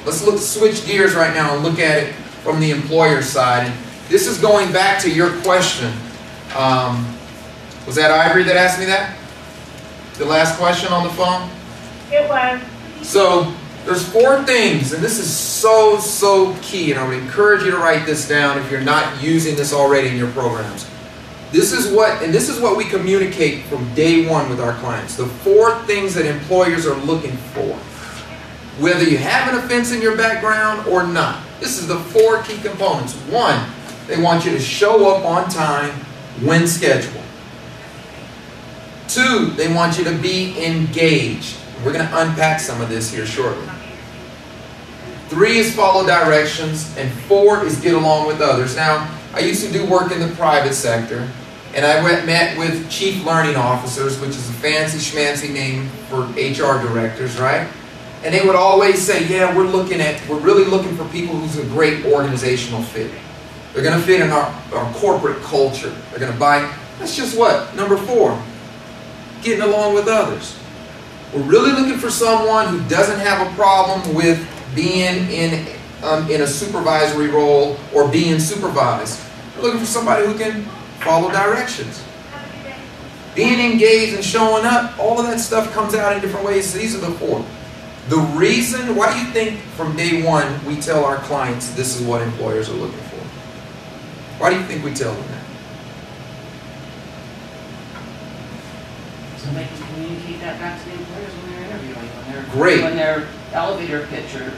Let's switch gears right now and look at it from the employer side. And this is going back to your question. Was that Ivory that asked me that? The last question on the phone? It was. So there's 4 things, and this is so key, and I would encourage you to write this down if you're not using this already in your programs. This is what we communicate from day one with our clients. The 4 things that employers are looking for. Whether you have an offense in your background or not. This is the 4 key components. 1, they want you to show up on time when scheduled. 2, they want you to be engaged. We're going to unpack some of this here shortly. 3 is follow directions, and 4 is get along with others. Now, I used to do work in the private sector, and I met with chief learning officers, which is a fancy schmancy name for HR directors, right? And they would always say, yeah, we're really looking for people who's a great organizational fit. They're going to fit in our corporate culture. They're going to buy. That's just what? Number 4, getting along with others. We're really looking for someone who doesn't have a problem with being in a supervisory role or being supervised. We're looking for somebody who can follow directions. Being engaged and showing up, all of that stuff comes out in different ways. These are the 4. The reason, why do you think from day one we tell our clients this is what employers are looking for? Why do you think we tell them that? So they can communicate that back to the employers when they're interviewing, Great. When their elevator pitch or...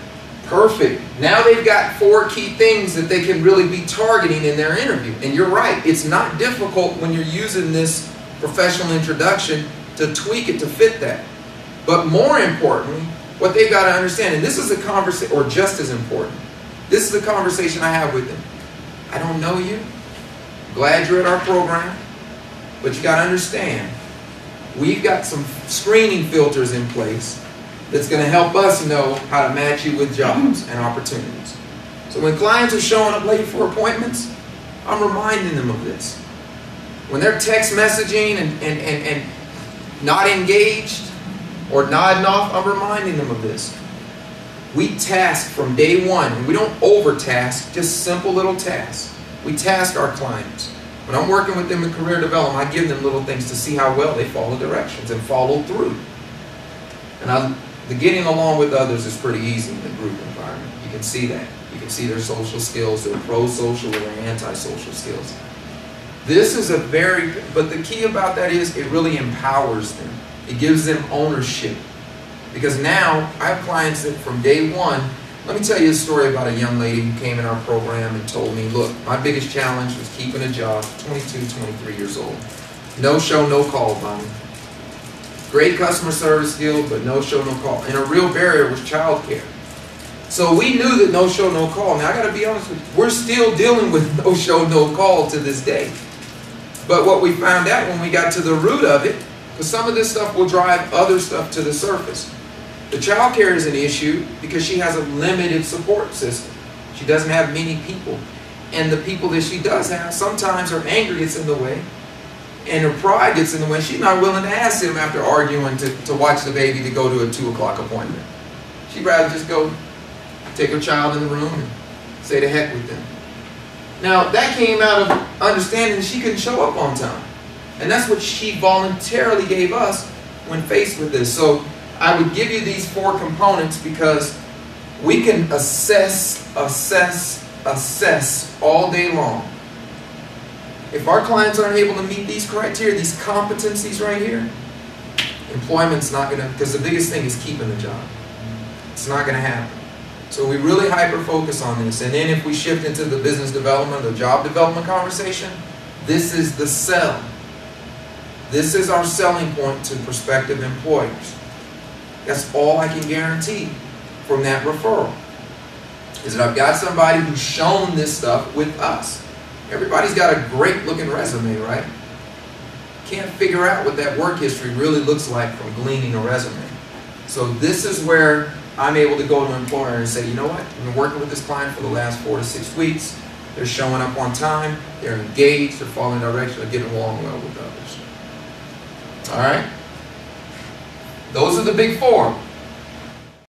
Perfect. Now they've got 4 key things that they can really be targeting in their interview. And you're right, it's not difficult when you're using this professional introduction to tweak it to fit that. But more importantly, what they've got to understand, and this is a conversation, or just as important, this is the conversation I have with them. I don't know you. Glad you're at our program. But you got to understand, we've got some screening filters in place that's going to help us know how to match you with jobs and opportunities. So when clients are showing up late for appointments, I'm reminding them of this. When they're text messaging and not engaged or nodding off, I'm reminding them of this. We task from day one, and we don't overtask, just simple little tasks. We task our clients. When I'm working with them in career development, I give them little things to see how well they follow directions and follow through. And the getting along with others is pretty easy in the group environment. You can see that. You can see their social skills, their pro-social or their anti-social skills. This is but the key about that is it really empowers them. It gives them ownership. Because now, I have clients that from day one, let me tell you a story about a young lady who came in our program and told me, look, my biggest challenge was keeping a job, 22, 23 years old. No show, no call, Bonnie. Great customer service skill, but no show, no call. And a real barrier was childcare. So we knew that no show, no call. Now I got to be honest with you, we're still dealing with no show, no call to this day. But what we found out when we got to the root of it, because some of this stuff will drive other stuff to the surface. The childcare is an issue because she has a limited support system. She doesn't have many people. And the people that she does have, sometimes her anger gets in the way. And her pride gets in the way. She's not willing to ask him after arguing to watch the baby to go to a 2 o'clock appointment. She'd rather just go take her child in the room and say to heck with them. Now, that came out of understanding that she couldn't show up on time. And that's what she voluntarily gave us when faced with this. So I would give you these 4 components because we can assess all day long. If our clients aren't able to meet these criteria, these competencies right here, employment's not going to, because the biggest thing is keeping the job. It's not going to happen. So we really hyper-focus on this. And then if we shift into the business development, the job development conversation, this is the sell. This is our selling point to prospective employers. That's all I can guarantee from that referral. Is that I've got somebody who's shown this stuff with us. Everybody's got a great looking resume, right? Can't figure out what that work history really looks like from gleaning a resume. So this is where I'm able to go to an employer and say, you know what? I've been working with this client for the last 4 to 6 weeks. They're showing up on time. They're engaged. They're following direction. They're getting along well with others. All right? Those are the big 4.